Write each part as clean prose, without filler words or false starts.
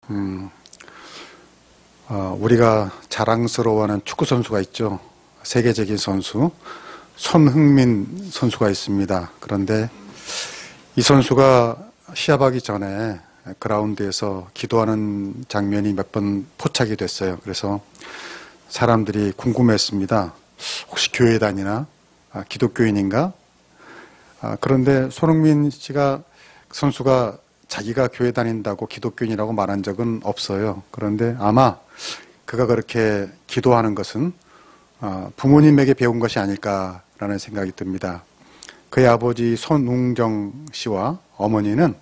음, 우리가 자랑스러워하는 축구 선수가 있죠. 세계적인 선수, 손흥민 선수가 있습니다. 그런데 이 선수가 시합하기 전에 그라운드에서 기도하는 장면이 몇 번 포착이 됐어요. 그래서 사람들이 궁금했습니다. 혹시 교회 다니나? 기독교인인가? 그런데 손흥민 선수가 자기가 교회 다닌다고 기독교인이라고 말한 적은 없어요. 그런데 아마 그가 그렇게 기도하는 것은 부모님에게 배운 것이 아닐까라는 생각이 듭니다. 그의 아버지 손웅정 씨와 어머니는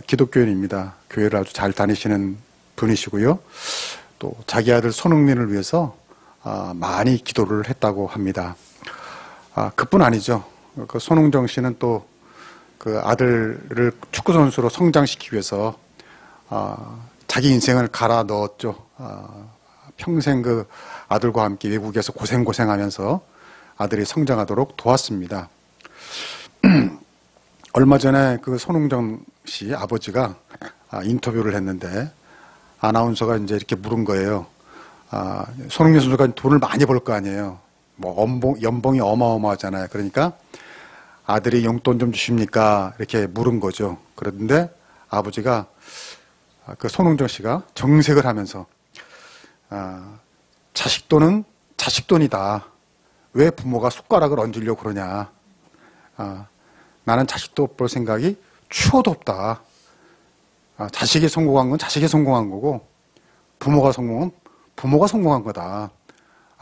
기독교인입니다. 교회를 아주 잘 다니시는 분이시고요. 또 자기 아들 손흥민을 위해서 많이 기도를 했다고 합니다. 그뿐 아니죠. 그 손웅정 씨는 또 그 아들을 축구 선수로 성장시키기 위해서 자기 인생을 갈아 넣었죠. 평생 그 아들과 함께 외국에서 고생하면서 아들이 성장하도록 도왔습니다. 얼마 전에 그 손흥정 씨 아버지가 인터뷰를 했는데 아나운서가 이제 이렇게 물은 거예요. 손흥민 선수가 돈을 많이 벌 거 아니에요. 뭐 연봉이 어마어마하잖아요. 그러니까 아들이 용돈 좀 주십니까? 이렇게 물은 거죠. 그런데 아버지가 그 손흥정 씨가 정색을 하면서 자식 돈은 자식 돈이다. 왜 부모가 숟가락을 얹으려고 그러냐. 나는 자식도 볼 생각이 추호도 없다. 자식이 성공한 건 자식이 성공한 거고 부모가 성공은 부모가 성공한 거다.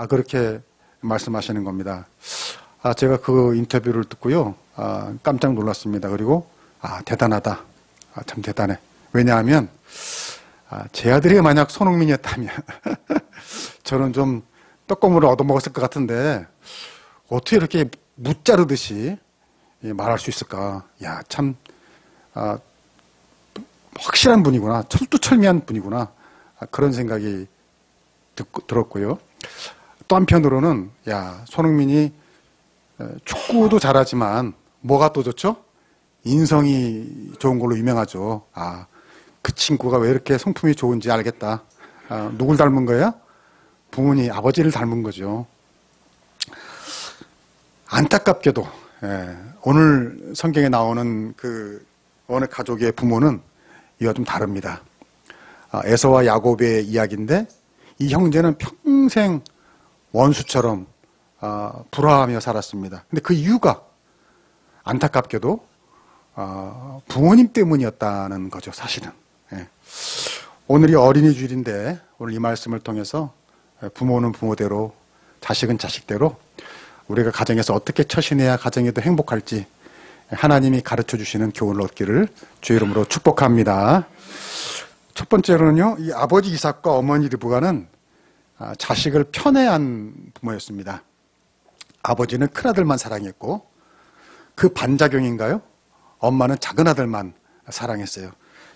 그렇게 말씀하시는 겁니다. 제가 그 인터뷰를 듣고요. 깜짝 놀랐습니다. 그리고 대단하다. 참 대단해. 왜냐하면 제 아들이 만약 손흥민이었다면 저는 좀 떡고물을 얻어먹었을 것 같은데 어떻게 이렇게 무자르듯이 말할 수 있을까. 참 확실한 분이구나. 철두철미한 분이구나. 그런 생각이 들었고요. 또 한편으로는 손흥민이 축구도 잘하지만 뭐가 또 좋죠? 인성이 좋은 걸로 유명하죠. 그 친구가 왜 이렇게 성품이 좋은지 알겠다. 누굴 닮은 거야? 부모님, 아버지를 닮은 거죠. 안타깝게도 오늘 성경에 나오는 그 어느 가족의 부모는 이와 좀 다릅니다. 에서와 야곱의 이야기인데 이 형제는 평생 원수처럼 불화하며 살았습니다. 근데 그 이유가 안타깝게도 부모님 때문이었다는 거죠, 사실은. 오늘이 어린이 주일인데 오늘 이 말씀을 통해서 부모는 부모대로 자식은 자식대로 우리가 가정에서 어떻게 처신해야 가정에도 행복할지 하나님이 가르쳐 주시는 교훈을 얻기를 주의 이름으로 축복합니다. 첫 번째로는요, 이 아버지 이삭과 어머니 르브가는 자식을 편애한 부모였습니다. 아버지는 큰아들만 사랑했고 그 반작용인가요? 엄마는 작은아들만 사랑했어요.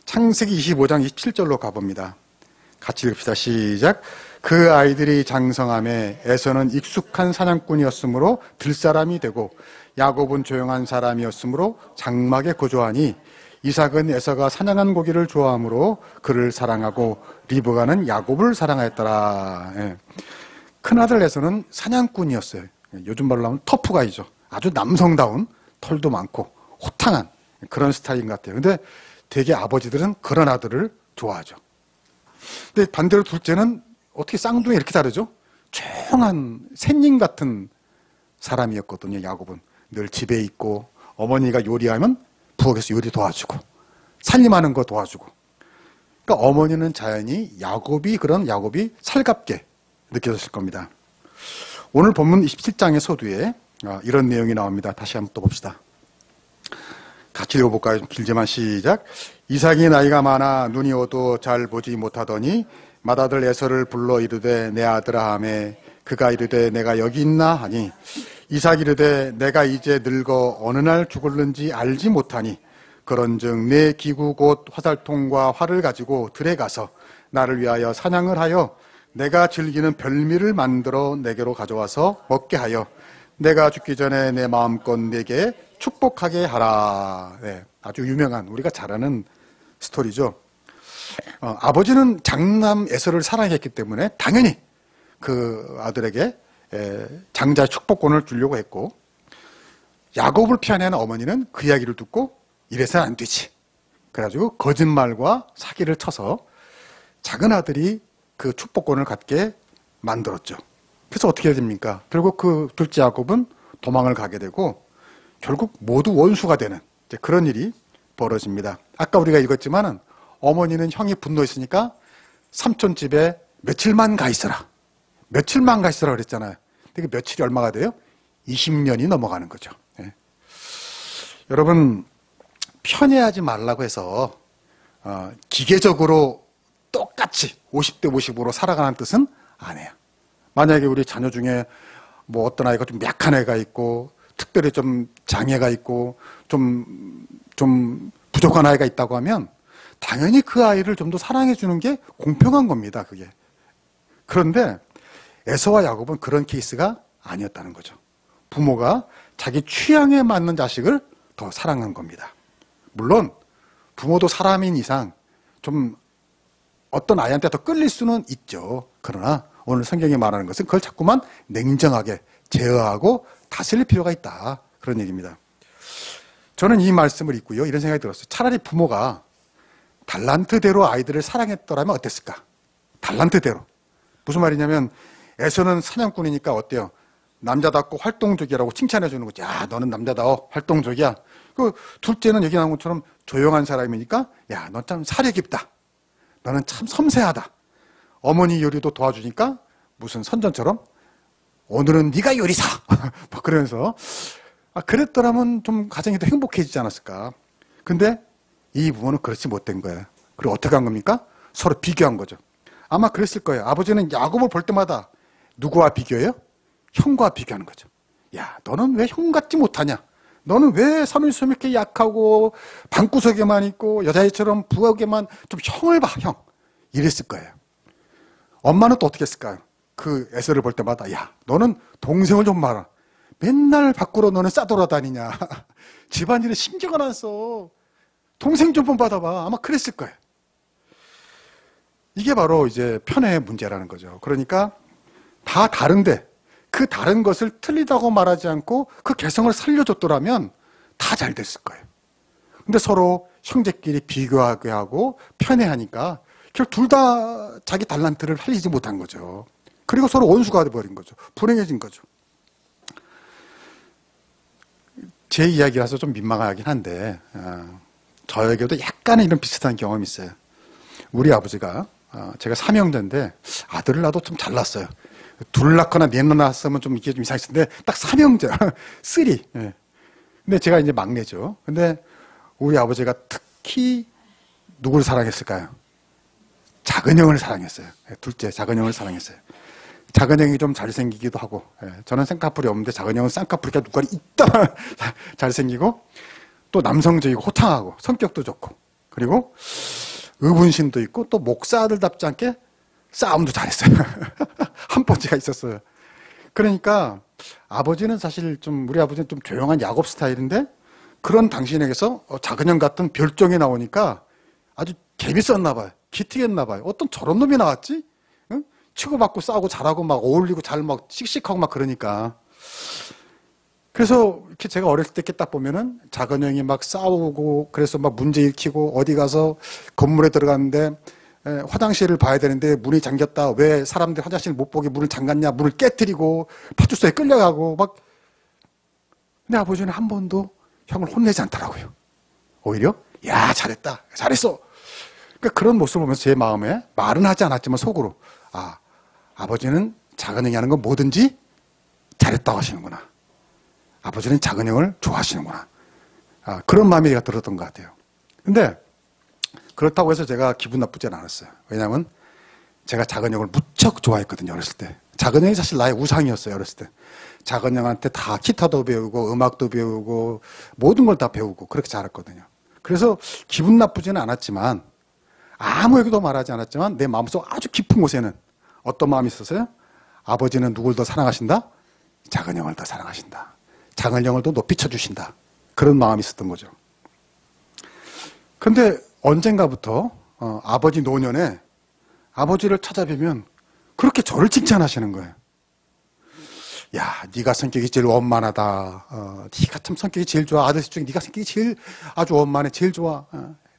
창세기 25장 27절로 가봅니다. 같이 읽읍시다. 시작. 그 아이들이 장성함에 에서는 익숙한 사냥꾼이었으므로 들사람이 되고 야곱은 조용한 사람이었으므로 장막에 거주하니 이삭은 에서가 사냥한 고기를 좋아하므로 그를 사랑하고 리브가는 야곱을 사랑하였더라. 큰아들 에서는 사냥꾼이었어요. 요즘 말로 하면 터프가이죠. 아주 남성다운 털도 많고 호탕한 그런 스타일인 것 같아요. 근데 되게 아버지들은 그런 아들을 좋아하죠. 근데 반대로 둘째는 어떻게 쌍둥이 이렇게 다르죠? 조용한 샌님 같은 사람이었거든요. 야곱은 늘 집에 있고 어머니가 요리하면 부엌에서 요리 도와주고 살림하는 거 도와주고. 그러니까 어머니는 자연히 야곱이 살갑게 느껴졌을 겁니다. 오늘 본문 27장의 서두에 이런 내용이 나옵니다. 다시 한번 또 봅시다. 같이 읽어볼까요? 좀 길지만 시작. 이삭이 나이가 많아 눈이 어두워 잘 보지 못하더니 맏아들 에서를 불러 이르되 내 아들아 하매 그가 이르되 내가 여기 있나 하니 이삭이 이르되 내가 이제 늙어 어느 날 죽을는지 알지 못하니 그런즉 내 기구 곧 화살통과 활을 가지고 들에 가서 나를 위하여 사냥을 하여 내가 즐기는 별미를 만들어 내게로 가져와서 먹게 하여 내가 죽기 전에 내 마음껏 내게 축복하게 하라. 아주 유명한 우리가 잘 아는 스토리죠. 아버지는 장남 에서를 사랑했기 때문에 당연히 그 아들에게 장자의 축복권을 주려고 했고, 야곱을 피하는 어머니는 그 이야기를 듣고 이래서는 안 되지. 그래가지고 거짓말과 사기를 쳐서 작은 아들이 그 축복권을 갖게 만들었죠. 그래서 어떻게 됩니까? 결국 그 둘째 야곱은 도망을 가게 되고 결국 모두 원수가 되는 그런 일이 벌어집니다. 아까 우리가 읽었지만은 어머니는 형이 분노했으니까 삼촌 집에 며칠만 가 있어라. 며칠만 가 있어라 그랬잖아요. 근데 그 며칠이 얼마가 돼요? 20년이 넘어가는 거죠. 예. 여러분, 편애하지 말라고 해서 기계적으로 똑같이 50대 50으로 살아가는 뜻은 아니에요. 만약에 우리 자녀 중에 뭐 어떤 아이가 좀 약한 애가 있고 특별히 좀 장애가 있고 좀 부족한 아이가 있다고 하면 당연히 그 아이를 좀 더 사랑해 주는 게 공평한 겁니다. 그게. 그런데 에서와 야곱은 그런 케이스가 아니었다는 거죠. 부모가 자기 취향에 맞는 자식을 더 사랑한 겁니다. 물론 부모도 사람인 이상 좀 어떤 아이한테 더 끌릴 수는 있죠. 그러나 오늘 성경이 말하는 것은 그걸 자꾸만 냉정하게 제어하고 다스릴 필요가 있다. 그런 얘기입니다. 저는 이 말씀을 읽고요, 이런 생각이 들었어요. 차라리 부모가 달란트대로 아이들을 사랑했더라면 어땠을까? 달란트대로. 무슨 말이냐면 에서는 사냥꾼이니까 어때요? 남자답고 활동적이라고 칭찬해 주는 거지. 야, 너는 남자다워. 활동적이야. 그 둘째는 여기 나온 것처럼 조용한 사람이니까 야, 너 참 사려 깊다. 너는 참 섬세하다. 어머니 요리도 도와주니까 무슨 선전처럼 오늘은 네가 요리사. 뭐 그러면서 그랬더라면 좀 가정이 더 행복해지지 않았을까. 근데 이 부모는 그렇지 못된 거예요. 그리고 어떻게 한 겁니까? 서로 비교한 거죠. 아마 그랬을 거예요. 아버지는 야곱을 볼 때마다 누구와 비교해요? 형과 비교하는 거죠. 야, 너는 왜 형 같지 못하냐? 너는 왜 사면서 이렇게 약하고 방구석에만 있고 여자애처럼 부엌에만 좀 형을 봐, 형. 이랬을 거예요. 엄마는 또 어떻게 했을까요? 그 에서를 볼 때마다 야, 너는 동생을 좀 봐라. 맨날 밖으로 너는 싸돌아다니냐. 집안일에 신경을 안 써. 동생 좀 받아봐. 아마 그랬을 거예요. 이게 바로 이제 편애의 문제라는 거죠. 그러니까 다 다른데 그 다른 것을 틀리다고 말하지 않고 그 개성을 살려줬더라면 다 잘 됐을 거예요. 근데 서로 형제끼리 비교하게 하고 편애하니까 결국 둘 다 자기 달란트를 살리지 못한 거죠. 그리고 서로 원수가 돼버린 거죠. 불행해진 거죠. 제 이야기라서 좀 민망하긴 한데 저에게도 약간의 이런 비슷한 경험이 있어요. 우리 아버지가 제가 삼형제인데 아들을 낳아도 좀 잘났어요. 둘 낳거나 넷 낳았으면 좀 이게 좀 이상했을 텐데 딱 삼형제, 쓰리. 예. 근데 제가 이제 막내죠. 근데 우리 아버지가 특히 누굴 사랑했을까요? 작은 형을 사랑했어요. 둘째 작은 형을 사랑했어요. 작은 형이 좀 잘생기기도 하고, 저는 쌍꺼풀이 없는데 작은 형은 쌍꺼풀이 누가 있다 잘생기고, 또 남성적이고 호탕하고 성격도 좋고, 그리고 의분심도 있고 또 목사들답지 않게 싸움도 잘했어요. 한 번째가 있었어요. 그러니까 아버지는 사실 좀 우리 아버지는 좀 조용한 야곱 스타일인데 그런 당신에게서 작은 형 같은 별종이 나오니까 아주 재밌었나 봐요. 기특했나 봐요. 어떤 저런 놈이 나왔지? 응? 치고받고 싸우고 잘하고 막 어울리고 잘 막 씩씩하고 막 그러니까. 그래서 이렇게 제가 어렸을 때 이렇게 딱 보면은 작은 형이 막 싸우고 그래서 막 문제 일으키고 어디 가서 건물에 들어갔는데 화장실을 봐야 되는데 문이 잠겼다. 왜 사람들이 화장실 못 보게 문을 잠갔냐. 문을 깨뜨리고 파출소에 끌려가고 막. 근데 아버지는 한 번도 형을 혼내지 않더라고요. 오히려 야 잘했다. 잘했어. 그러니까 그런 모습을 보면서 제 마음에 말은 하지 않았지만 속으로 아버지는 작은 형이 하는 건 뭐든지 잘했다고 하시는구나. 아버지는 작은 형을 좋아하시는구나. 그런 마음이 제가 들었던 것 같아요. 근데 그렇다고 해서 제가 기분 나쁘진 않았어요. 왜냐하면 제가 작은 형을 무척 좋아했거든요. 어렸을 때. 작은 형이 사실 나의 우상이었어요. 어렸을 때. 작은 형한테 다 기타도 배우고 음악도 배우고 모든 걸 다 배우고 그렇게 자랐거든요. 그래서 기분 나쁘지는 않았지만 아무에게도 말하지 않았지만 내 마음속 아주 깊은 곳에는 어떤 마음이 있었어요? 아버지는 누굴 더 사랑하신다? 작은 형을 더 사랑하신다. 작은 형을 더 높이 쳐주신다. 그런 마음이 있었던 거죠. 그런데 언젠가부터 아버지 노년에 아버지를 찾아뵈면 그렇게 저를 칭찬하시는 거예요. 야, 네가 성격이 제일 원만하다. 네가 참 성격이 제일 좋아. 아들 중에 네가 성격이 제일 아주 원만해. 제일 좋아.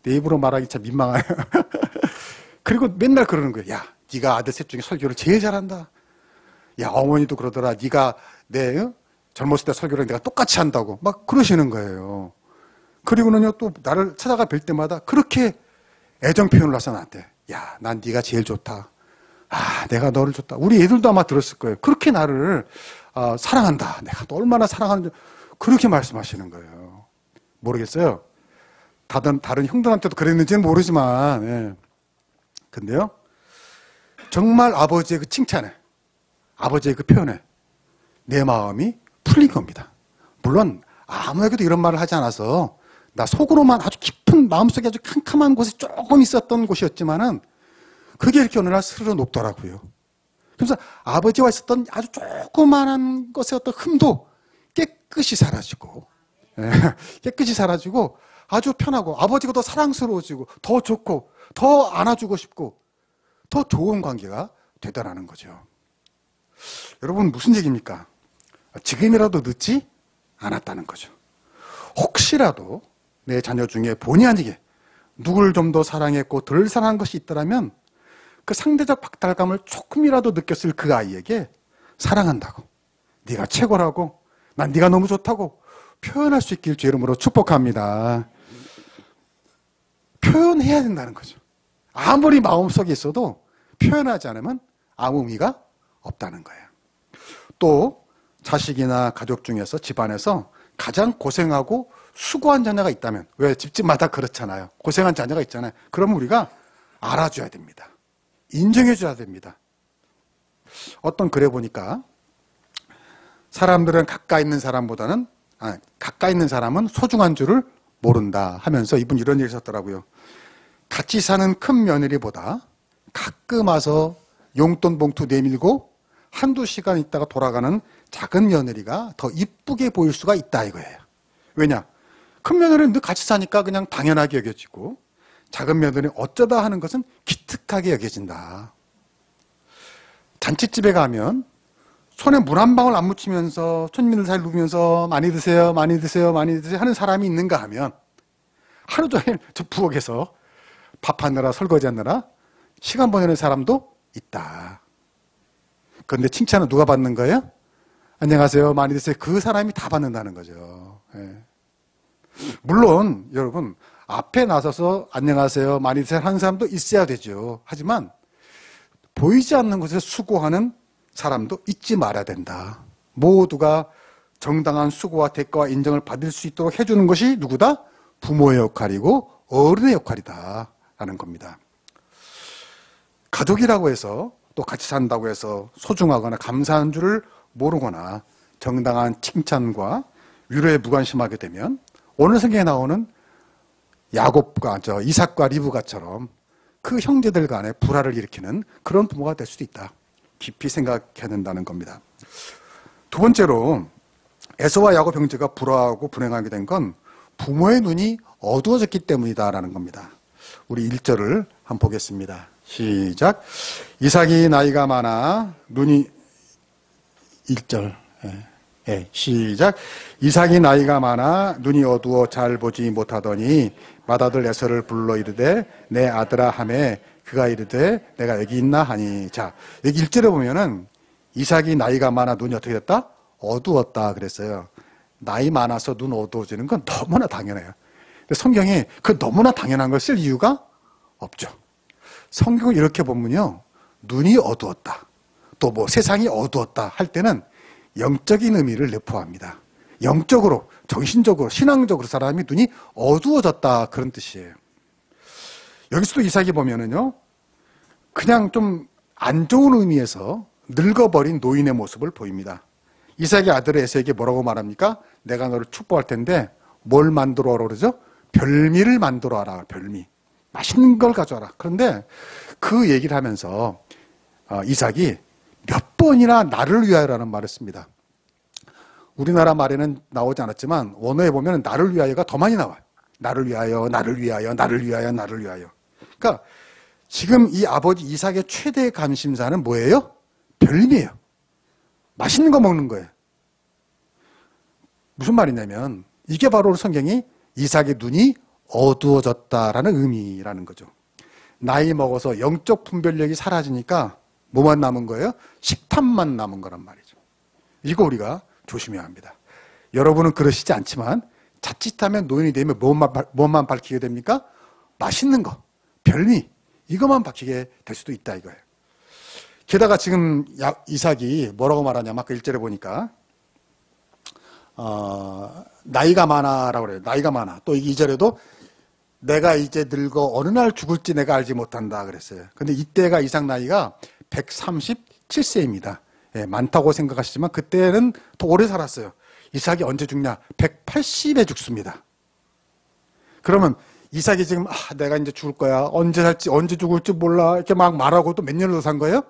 내 입으로 말하기 참 민망해요. 그리고 맨날 그러는 거예요. 야, 네가 아들 셋 중에 설교를 제일 잘한다. 야, 어머니도 그러더라. 네가 내 젊었을 때 설교를 내가 똑같이 한다고 막 그러시는 거예요. 그리고는요, 또 나를 찾아가 뵐 때마다 그렇게 애정 표현을 해서 나한테, 야, 난 네가 제일 좋다. 아, 내가 너를 좋다. 우리 애들도 아마 들었을 거예요. 그렇게 나를 사랑한다. 내가 너 얼마나 사랑하는지 그렇게 말씀하시는 거예요. 모르겠어요. 다른 형들한테도 그랬는지는 모르지만, 예. 근데요, 정말 아버지의 그 칭찬에, 아버지의 그 표현에 내 마음이 풀린 겁니다. 물론 아무에게도 이런 말을 하지 않아서 나 속으로만 아주 깊은 마음속에 아주 캄캄한 곳에 조금 있었던 곳이었지만은 그게 이렇게 어느 날 스르르 녹더라고요. 그래서 아버지와 있었던 아주 조그만한 것의 어떤 흠도 깨끗이 사라지고, 예, 깨끗이 사라지고 아주 편하고 아버지가 더 사랑스러워지고 더 좋고 더 안아주고 싶고 더 좋은 관계가 되더라는 거죠. 여러분, 무슨 얘기입니까? 지금이라도 늦지 않았다는 거죠. 혹시라도 내 자녀 중에 본의 아니게 누굴 좀 더 사랑했고 덜 사랑한 것이 있더라면 그 상대적 박탈감을 조금이라도 느꼈을 그 아이에게 사랑한다고, 네가 최고라고, 난 네가 너무 좋다고 표현할 수 있길 주 이름으로 축복합니다. 표현해야 된다는 거죠. 아무리 마음속에 있어도 표현하지 않으면 아무 의미가 없다는 거예요. 또 자식이나 가족 중에서 집안에서 가장 고생하고 수고한 자녀가 있다면, 왜 집집마다 그렇잖아요. 고생한 자녀가 있잖아요. 그러면 우리가 알아줘야 됩니다. 인정해줘야 됩니다. 어떤 글에 보니까 사람들은 가까이 있는 사람보다는 가까이 있는 사람은 소중한 줄을 모른다 하면서 이분 이런 얘기를 썼더라고요. 같이 사는 큰 며느리보다 가끔 와서 용돈 봉투 내밀고 한두 시간 있다가 돌아가는 작은 며느리가 더 이쁘게 보일 수가 있다 이거예요. 왜냐? 큰 며느리는 늘 같이 사니까 그냥 당연하게 여겨지고 작은 며느리는 어쩌다 하는 것은 기특하게 여겨진다. 잔치집에 가면 손에 물 한 방울 안 묻히면서 손님들 사이 누비면서 많이 드세요, 많이 드세요, 많이 드세요 하는 사람이 있는가 하면 하루 종일 저 부엌에서 밥하느라 설거지하느라 시간 보내는 사람도 있다. 그런데 칭찬은 누가 받는 거예요? 안녕하세요, 많이 드세요. 그 사람이 다 받는다는 거죠. 예. 물론 여러분 앞에 나서서 안녕하세요, 많이 드세요 하는 사람도 있어야 되죠. 하지만 보이지 않는 곳에서 수고하는 사람도 잊지 말아야 된다. 모두가 정당한 수고와 대가와 인정을 받을 수 있도록 해주는 것이 누구다? 부모의 역할이고 어른의 역할이다 라는 겁니다. 가족이라고 해서 또 같이 산다고 해서 소중하거나 감사한 줄을 모르거나 정당한 칭찬과 위로에 무관심하게 되면 오늘 성경에 나오는 야곱과 이삭과 리브가처럼 그 형제들 간에 불화를 일으키는 그런 부모가 될 수도 있다. 깊이 생각해야 된다는 겁니다. 두 번째로 에서와 야곱 형제가 불화하고 불행하게 된 건 부모의 눈이 어두워졌기 때문이다라는 겁니다. 우리 1절을 한번 보겠습니다. 시작. 이삭이 나이가 많아 눈이 1절. 시작. 이삭이 나이가 많아 눈이 어두워 잘 보지 못하더니 맏아들 에서를 불러 이르되 내 아들아 하매 그가 이르되 내가 여기 있나 하니. 자, 여기 1절에 보면은 이삭이 나이가 많아 눈이 어떻게 됐다? 어두웠다 그랬어요. 나이 많아서 눈 어두워지는 건 너무나 당연해요. 근데 성경이 그 너무나 당연한 걸 쓸 이유가 없죠. 성경을 이렇게 보면요, 눈이 어두웠다, 또 뭐 세상이 어두웠다 할 때는 영적인 의미를 내포합니다. 영적으로, 정신적으로, 신앙적으로 사람이 눈이 어두워졌다 그런 뜻이에요. 여기서도 이삭이 보면은요, 그냥 좀 안 좋은 의미에서 늙어버린 노인의 모습을 보입니다. 이삭의 아들 에서에게 뭐라고 말합니까? 내가 너를 축복할 텐데 뭘 만들어 오라 그러죠? 별미를 만들어 와라. 별미. 맛있는 걸 가져와라. 그런데 그 얘기를 하면서 이삭이 몇 번이나 나를 위하여라는 말을 씁니다. 우리나라 말에는 나오지 않았지만 원어에 보면 나를 위하여가 더 많이 나와요. 나를 위하여, 나를 위하여, 나를 위하여, 나를 위하여. 그러니까 지금 이 아버지 이삭의 최대 관심사는 뭐예요? 별림이에요. 맛있는 거 먹는 거예요. 무슨 말이냐면 이게 바로 성경이 이삭의 눈이 어두워졌다라는 의미라는 거죠. 나이 먹어서 영적 분별력이 사라지니까 뭐만 남은 거예요? 식탐만 남은 거란 말이죠. 이거 우리가 조심해야 합니다. 여러분은 그러시지 않지만 자칫하면 노인이 되면 뭐만 밝히게 됩니까? 맛있는 거, 별미, 이것만 밝히게 될 수도 있다 이거예요. 게다가 지금 이삭이 뭐라고 말하냐면 아까 1절에 보니까 나이가 많아라고 그래요. 나이가 많아. 또 2절에도 내가 이제 늙어 어느 날 죽을지 내가 알지 못한다 그랬어요. 근데 이때가 이삭 나이가 137세입니다. 예, 많다고 생각하시지만 그때는 더 오래 살았어요. 이삭이 언제 죽냐? 180에 죽습니다. 그러면 이삭이 지금 내가 이제 죽을 거야. 언제 살지 언제 죽을지 몰라. 이렇게 막 말하고 또 몇 년을 더 산 거예요?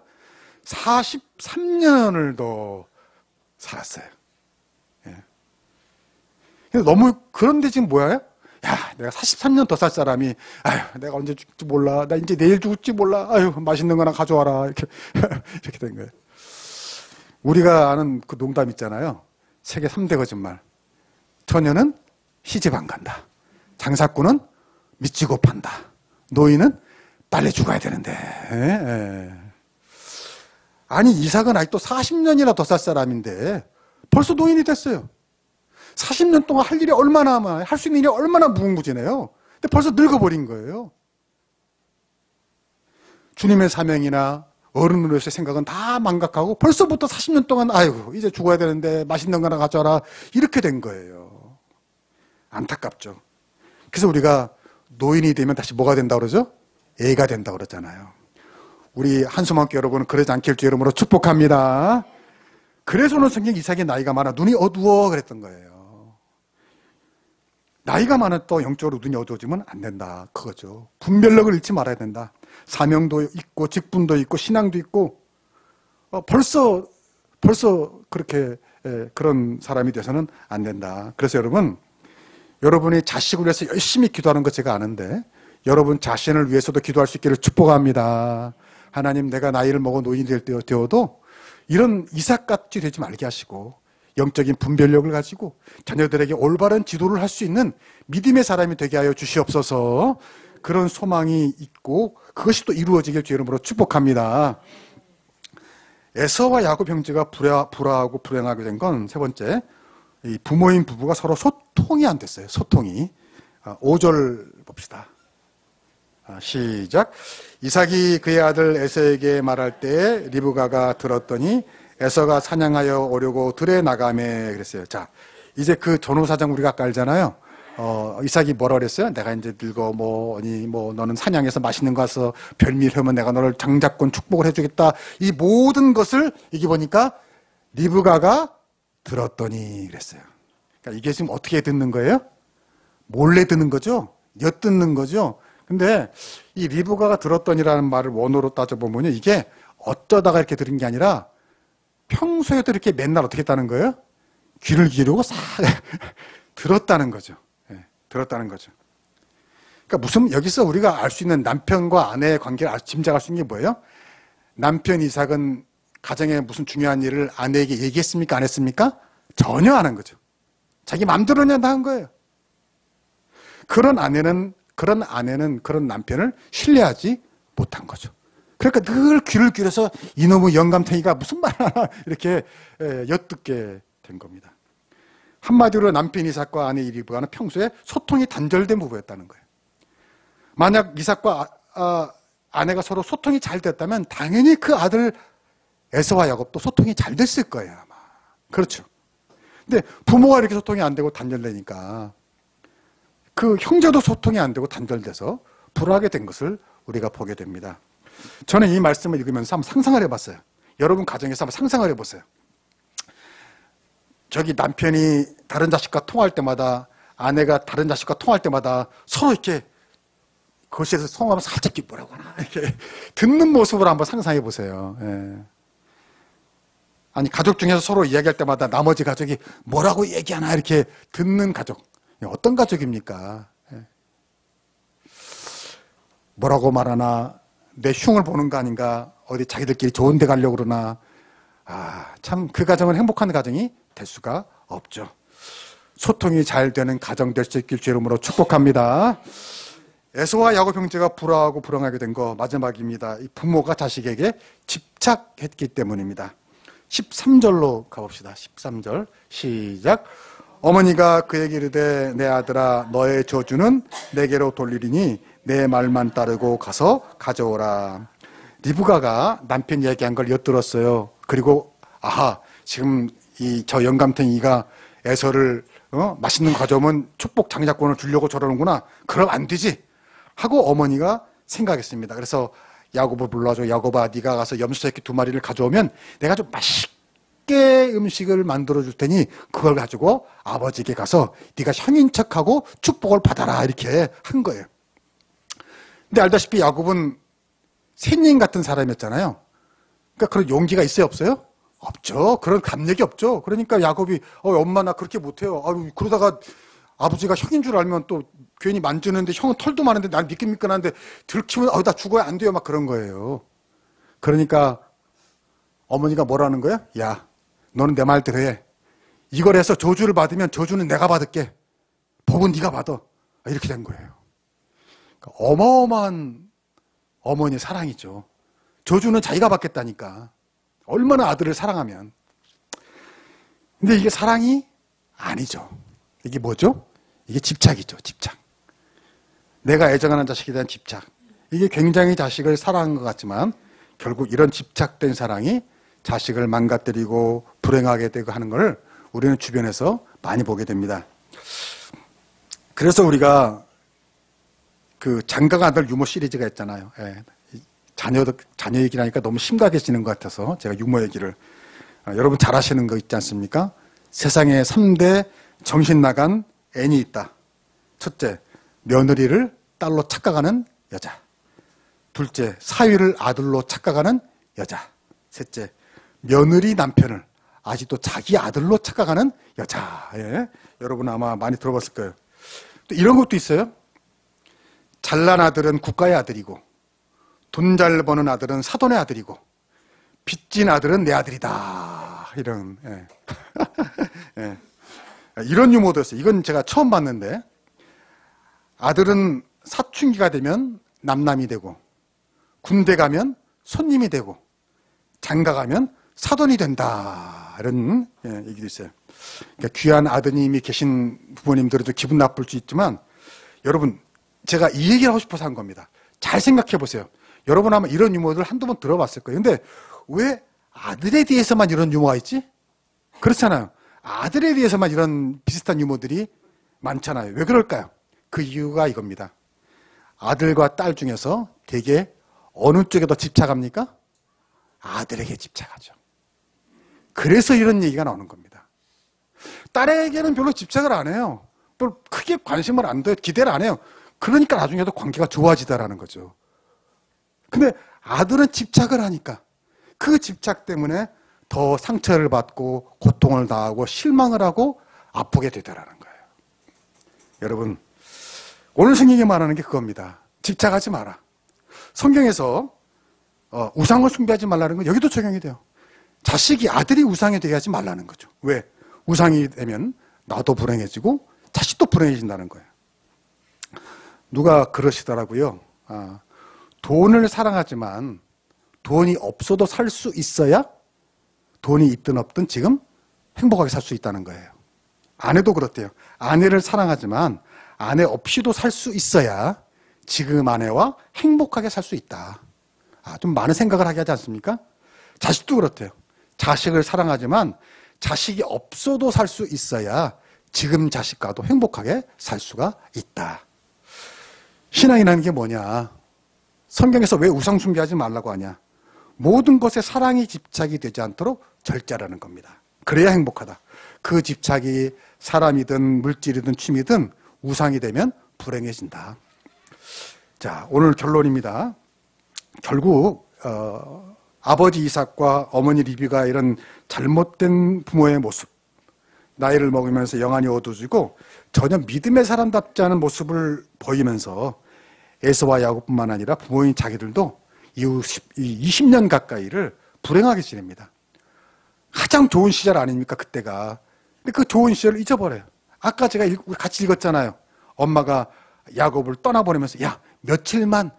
43년을 더 살았어요. 예. 너무 그런데 지금 뭐야? 야, 내가 43년 더 살 사람이 아유, 내가 언제 죽을지 몰라. 나 이제 내일 죽을지 몰라. 아유, 맛있는 거나 가져와라. 이렇게 이렇게 된 거예요. 우리가 아는 그 농담 있잖아요. 세계 3대 거짓말. 처녀는 시집 안 간다. 장사꾼은 미치고 판다. 노인은 빨리 죽어야 되는데. 아니 이삭은 아직도 40년이나 더 살 사람인데 벌써 노인이 됐어요. 40년 동안 할 일이 얼마나 많아요. 할 수 있는 일이 얼마나 무궁무진해요. 근데 벌써 늙어버린 거예요. 주님의 사명이나 어른으로서의 생각은 다 망각하고 벌써부터 40년 동안 아이고 이제 죽어야 되는데 맛있는 거나 가져와라 이렇게 된 거예요. 안타깝죠. 그래서 우리가 노인이 되면 다시 뭐가 된다고 그러죠? 애가 된다고 그러잖아요. 우리 한수만교 여러분은 그러지 않길 주 이름으로 축복합니다. 그래서 오늘 성경 이삭의 나이가 많아 눈이 어두워 그랬던 거예요. 나이가 많아도 영적으로 눈이 어두워지면 안 된다 그거죠. 분별력을 잃지 말아야 된다. 사명도 있고 직분도 있고 신앙도 있고 벌써 그렇게 그런 사람이 돼서는 안 된다. 그래서 여러분이 자식을 위해서 열심히 기도하는 거 제가 아는데 여러분 자신을 위해서도 기도할 수 있기를 축복합니다. 하나님 내가 나이를 먹어 노인이 될 때 되어도 이런 이삭같이 되지 말게 하시고 영적인 분별력을 가지고 자녀들에게 올바른 지도를 할 수 있는 믿음의 사람이 되게 하여 주시옵소서. 그런 소망이 있고 그것이 또 이루어지길 주 이름으로 축복합니다. 에서와 야곱 형제가 불화하고 불행하게 된 건 세 번째, 이 부모인 부부가 서로 소통이 안 됐어요. 소통이. 5절 봅시다. 시작. 이삭이 그의 아들 에서에게 말할 때 리브가가 들었더니 에서가 사냥하여 오려고 들에 나가매 그랬어요. 자, 이제 그 전후사정 우리가 아까 알잖아요. 이삭이 뭐라 그랬어요? 내가 이제 늙어 너는 사냥해서 맛있는 거 와서 별미를 하면 내가 너를 장자권 축복을 해주겠다. 이 모든 것을 이게 보니까 리브가가 들었더니 그랬어요. 그러니까 이게 지금 어떻게 듣는 거예요? 몰래 듣는 거죠? 엿듣는 거죠? 근데 이 리브가가 들었더니라는 말을 원어로 따져보면요. 이게 어쩌다가 이렇게 들은 게 아니라 평소에도 이렇게 맨날 어떻게 했다는 거예요? 귀를 기울이고 싹 들었다는 거죠. 네, 들었다는 거죠. 그러니까 여기서 우리가 알 수 있는 남편과 아내의 관계를 짐작할 수 있는 게 뭐예요? 남편 이삭은 가정에 무슨 중요한 일을 아내에게 얘기했습니까? 안 했습니까? 전혀 안 한 거죠. 자기 마음대로 그냥 다 한 거예요. 그런 아내는 그런 남편을 신뢰하지 못한 거죠. 그러니까 늘 귀를 기울여서 이놈의 영감탱이가 무슨 말 하나 이렇게 엿듣게 된 겁니다. 한마디로 남편 이삭과 아내 리브가는 평소에 소통이 단절된 부부였다는 거예요. 만약 이삭과 아내가 서로 소통이 잘 됐다면 당연히 그 아들 에서와 야곱도 소통이 잘 됐을 거예요. 아마. 그렇죠. 근데 부모가 이렇게 소통이 안 되고 단절되니까 그 형제도 소통이 안 되고 단절돼서 불화하게 된 것을 우리가 보게 됩니다. 저는 이 말씀을 읽으면서 한번 상상을 해봤어요. 여러분 가정에서 한번 상상을 해보세요. 저기 남편이 다른 자식과 통화할 때마다 아내가 다른 자식과 통화할 때마다 서로 이렇게 거실에서 통화하면서 살짝 뭐라고 하나 이렇게 듣는 모습을 한번 상상해 보세요. 예. 아니 가족 중에서 서로 이야기할 때마다 나머지 가족이 뭐라고 얘기하나 이렇게 듣는 가족. 어떤 가족입니까? 예. 뭐라고 말하나, 내 흉을 보는 거 아닌가, 어디 자기들끼리 좋은 데 가려고 그러나, 참 그 가정은 행복한 가정이 될 수가 없죠. 소통이 잘 되는 가정 될 수 있길 주의 이름으로 축복합니다. 에서와 야곱 형제가 불화하고 불행하게 된 거 마지막입니다. 이 부모가 자식에게 집착했기 때문입니다. 13절로 가봅시다. 13절 시작. 어머니가 그에게 이르되 내 아들아 너의 저주는 내게로 돌리리니 내 말만 따르고 가서 가져오라. 리브가가 남편 얘기한 걸 엿들었어요. 그리고 지금 저 영감탱이가 에서를 맛있는 거 가져오면 축복 장자권을 주려고 저러는구나. 그럼 안 되지 하고 어머니가 생각했습니다. 그래서 야곱을 불러줘. 야곱아 네가 가서 염소새끼 2마리를 가져오면 내가 좀 맛있게 음식을 만들어 줄 테니 그걸 가지고 아버지에게 가서 네가 형인 척하고 축복을 받아라 이렇게 한 거예요. 근데 알다시피 야곱은 샌님 같은 사람이었잖아요. 그러니까 그런 용기가 있어요 없어요? 없죠. 그런 감력이 없죠. 그러니까 야곱이 엄마 나 그렇게 못해요. 그러다가 아버지가 형인 줄 알면 또 괜히 만지는데 형은 털도 많은데 난 미끈미끈한데 들키면 나 죽어야 안 돼요 막 그런 거예요. 그러니까 어머니가 뭐라는 거야? 야 너는 내 말대로 해. 이걸 해서 저주를 받으면 저주는 내가 받을게. 복은 네가 받아. 이렇게 된 거예요. 그러니까 어마어마한 어머니의 사랑이죠. 저주는 자기가 받겠다니까. 얼마나 아들을 사랑하면. 근데 이게 사랑이 아니죠. 이게 뭐죠? 이게 집착이죠. 집착. 내가 애정하는 자식에 대한 집착. 이게 굉장히 자식을 사랑한 것 같지만 결국 이런 집착된 사랑이 자식을 망가뜨리고 불행하게 되고 하는 걸 우리는 주변에서 많이 보게 됩니다. 그래서 우리가 그 장가가 아들 유머 시리즈가 있잖아요. 자녀 얘기를 하니까 너무 심각해지는 것 같아서 제가 유머 얘기를 여러분 잘 아시는 거 있지 않습니까? 세상에 3대 정신 나간 애인이 있다. 첫째, 며느리를 딸로 착각하는 여자. 둘째, 사위를 아들로 착각하는 여자. 셋째, 며느리 남편을 아직도 자기 아들로 착각하는 여자. 여러분 아마 많이 들어봤을 거예요. 또 이런 것도 있어요. 잘난 아들은 국가의 아들이고 돈 잘 버는 아들은 사돈의 아들이고 빚진 아들은 내 아들이다. 이런 이런 유머도 있어요. 이건 제가 처음 봤는데 아들은 사춘기가 되면 남남이 되고 군대 가면 손님이 되고 장가 가면 사돈이 된다. 이런 얘기도 있어요. 그러니까 귀한 아드님이 계신 부모님들도 기분 나쁠 수 있지만 여러분 제가 이 얘기를 하고 싶어서 한 겁니다. 잘 생각해 보세요. 여러분 아마 이런 유머들 한두 번 들어봤을 거예요. 근데 왜 아들에 대해서만 이런 유머가 있지? 그렇잖아요. 아들에 대해서만 이런 비슷한 유머들이 많잖아요. 왜 그럴까요? 그 이유가 이겁니다. 아들과 딸 중에서 되게 어느 쪽에 더 집착합니까? 아들에게 집착하죠. 그래서 이런 얘기가 나오는 겁니다. 딸에게는 별로 집착을 안 해요. 별로 크게 관심을 안 둬요. 기대를 안 해요. 그러니까 나중에도 관계가 좋아지다라는 거죠. 근데 아들은 집착을 하니까 그 집착 때문에 더 상처를 받고 고통을 당하고 실망을 하고 아프게 되더라는 거예요. 여러분 오늘 성경이 말하는 게 그겁니다. 집착하지 마라. 성경에서 우상을 숭배하지 말라는 건 여기도 적용이 돼요. 자식이 아들이 우상이 되게 하지 말라는 거죠. 왜? 우상이 되면 나도 불행해지고 자식도 불행해진다는 거예요. 누가 그러시더라고요. 돈을 사랑하지만 돈이 없어도 살 수 있어야 돈이 있든 없든 지금 행복하게 살 수 있다는 거예요. 아내도 그렇대요. 아내를 사랑하지만 아내 없이도 살 수 있어야 지금 아내와 행복하게 살 수 있다. 좀 많은 생각을 하게 하지 않습니까? 자식도 그렇대요. 자식을 사랑하지만 자식이 없어도 살 수 있어야 지금 자식과도 행복하게 살 수가 있다. 신앙이라는 게 뭐냐? 성경에서 왜 우상 숭배하지 말라고 하냐? 모든 것에 사랑이 집착이 되지 않도록 절제하라는 겁니다. 그래야 행복하다. 그 집착이 사람이든 물질이든 취미든 우상이 되면 불행해진다. 자, 오늘 결론입니다. 결국 아버지 이삭과 어머니 리브가 이런 잘못된 부모의 모습, 나이를 먹으면서 영안이 어두워지고 전혀 믿음의 사람답지 않은 모습을 보이면서 에서와 야곱뿐만 아니라 부모인 자기들도 이후 20년 가까이를 불행하게 지냅니다. 가장 좋은 시절 아닙니까, 그때가. 근데 그 좋은 시절을 잊어버려요. 아까 제가 같이 읽었잖아요. 엄마가 야곱을 떠나보내면서 야, 며칠만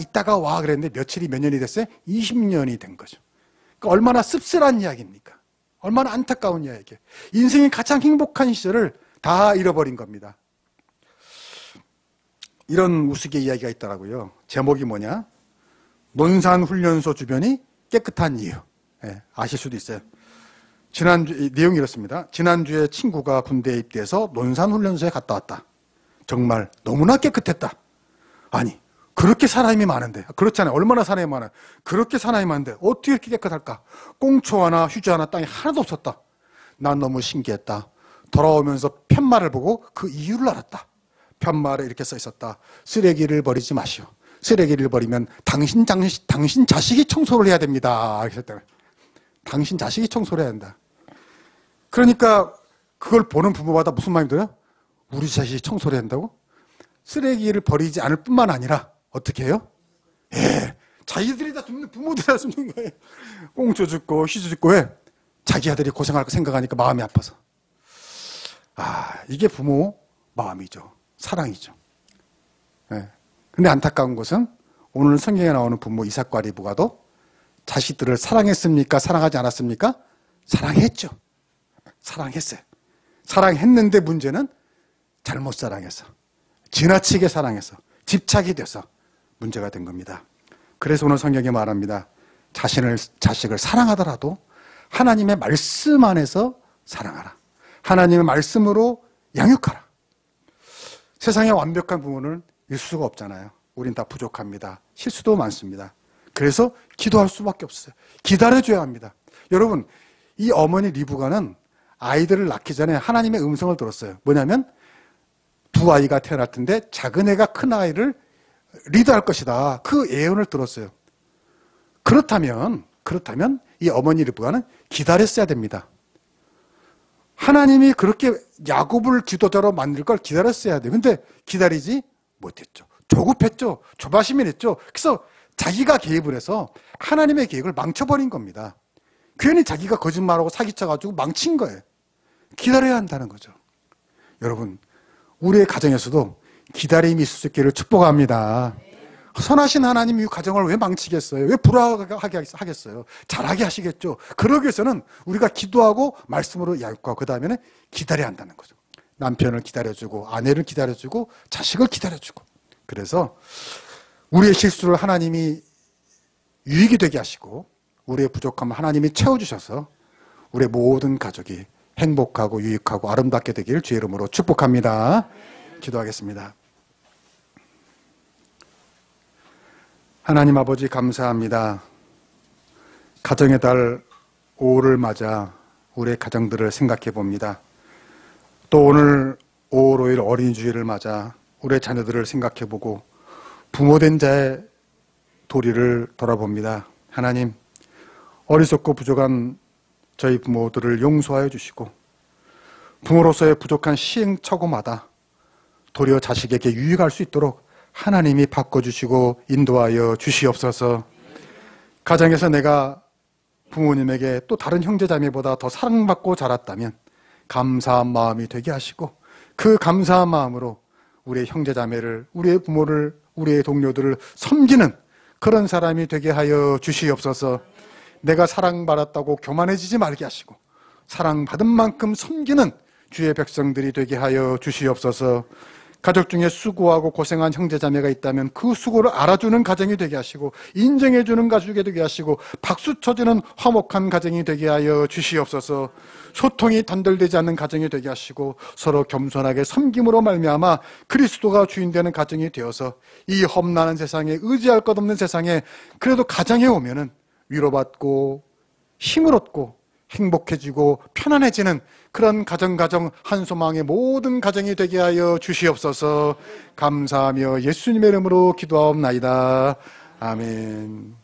있다가 와 그랬는데 며칠이 몇 년이 됐어요? 20년이 된 거죠. 그러니까 얼마나 씁쓸한 이야기입니까? 얼마나 안타까운 이야기예요. 인생의 가장 행복한 시절을 다 잃어버린 겁니다. 이런 우스개 이야기가 있더라고요. 제목이 뭐냐? 논산훈련소 주변이 깨끗한 이유. 예, 아실 수도 있어요. 내용이 이렇습니다. 지난주에 친구가 군대에 입대해서 논산훈련소에 갔다 왔다. 정말 너무나 깨끗했다. 아니, 그렇게 사람이 많은데, 그렇잖아요. 얼마나 사람이 많아요. 그렇게 사람이 많은데 어떻게 이렇게 깨끗할까? 꽁초 하나, 휴지 하나, 땅에 하나도 없었다. 난 너무 신기했다. 돌아오면서 편말을 보고 그 이유를 알았다. 편말에 이렇게 써 있었다. 쓰레기를 버리지 마시오. 쓰레기를 버리면 당신 자식이 청소를 해야 됩니다. 이렇게 했다고요. 당신 자식이 청소를 해야 한다. 그러니까 그걸 보는 부모마다 무슨 마음이 들어요? 우리 자식이 청소를 해야 한다고? 쓰레기를 버리지 않을 뿐만 아니라 어떻게 해요? 예, 자기들이 다 줍는, 부모들이 다 줍는 거예요. 꽁초 줍고 휴지 줍고 왜? 자기 아들이 고생할 거 생각하니까 마음이 아파서. 이게 부모 마음이죠. 사랑이죠. 예. 근데 안타까운 것은 오늘 성경에 나오는 부모 이삭과 리브가도 자식들을 사랑했습니까? 사랑하지 않았습니까? 사랑했죠. 사랑했어요. 사랑했는데 문제는 잘못 사랑해서, 지나치게 사랑해서, 집착이 돼서 문제가 된 겁니다. 그래서 오늘 성경이 말합니다. 자식을 사랑하더라도 하나님의 말씀 안에서 사랑하라. 하나님의 말씀으로 양육하라. 세상에 완벽한 부모는 있을 수가 없잖아요. 우린 다 부족합니다. 실수도 많습니다. 그래서 기도할 수밖에 없어요. 기다려줘야 합니다. 여러분, 이 어머니 리브가는 아이들을 낳기 전에 하나님의 음성을 들었어요. 뭐냐면 두 아이가 태어날 텐데 작은 애가 큰 아이를 리드할 것이다. 그 예언을 들었어요. 그렇다면 이 어머니 리브가는 기다렸어야 됩니다. 하나님이 그렇게 야곱을 지도자로 만들 걸 기다렸어야 돼요. 근데 기다리지 못했죠. 조급했죠. 조바심이 냈죠. 그래서 자기가 개입을 해서 하나님의 계획을 망쳐버린 겁니다. 괜히 자기가 거짓말하고 사기쳐가지고 망친 거예요. 기다려야 한다는 거죠. 여러분, 우리의 가정에서도 기다림이 있을 수 있기를 축복합니다. 선하신 하나님이 이 가정을 왜 망치겠어요? 왜 불화하게 하겠어요? 잘하게 하시겠죠. 그러기 위해서는 우리가 기도하고 말씀으로 양육하고 그 다음에는 기다려야 한다는 거죠. 남편을 기다려주고 아내를 기다려주고 자식을 기다려주고. 그래서 우리의 실수를 하나님이 유익이 되게 하시고 우리의 부족함을 하나님이 채워주셔서 우리의 모든 가족이 행복하고 유익하고 아름답게 되길 주의 이름으로 축복합니다. 기도하겠습니다. 하나님 아버지 감사합니다. 가정의 달 5월을 맞아 우리의 가정들을 생각해 봅니다. 또 오늘 5월 5일 어린이주일을 맞아 우리의 자녀들을 생각해 보고 부모된 자의 도리를 돌아봅니다. 하나님, 어리석고 부족한 저희 부모들을 용서하여 주시고 부모로서의 부족한 시행착오마다 도리어 자식에게 유익할 수 있도록 하나님이 바꿔주시고 인도하여 주시옵소서. 가정에서 내가 부모님에게 또 다른 형제자매보다 더 사랑받고 자랐다면 감사한 마음이 되게 하시고 그 감사한 마음으로 우리의 형제자매를, 우리의 부모를, 우리의 동료들을 섬기는 그런 사람이 되게 하여 주시옵소서. 내가 사랑받았다고 교만해지지 말게 하시고 사랑받은 만큼 섬기는 주의 백성들이 되게 하여 주시옵소서. 가족 중에 수고하고 고생한 형제자매가 있다면 그 수고를 알아주는 가정이 되게 하시고 인정해주는 가족이 되게 하시고 박수 쳐주는 화목한 가정이 되게 하여 주시옵소서. 소통이 단절되지 않는 가정이 되게 하시고 서로 겸손하게 섬김으로 말미암아 그리스도가 주인되는 가정이 되어서 이 험난한 세상에, 의지할 것 없는 세상에 그래도 가정에 오면은 위로받고 힘을 얻고 행복해지고 편안해지는 그런 가정 한소망의 모든 가정이 되게 하여 주시옵소서. 감사하며 예수님의 이름으로 기도하옵나이다. 아멘.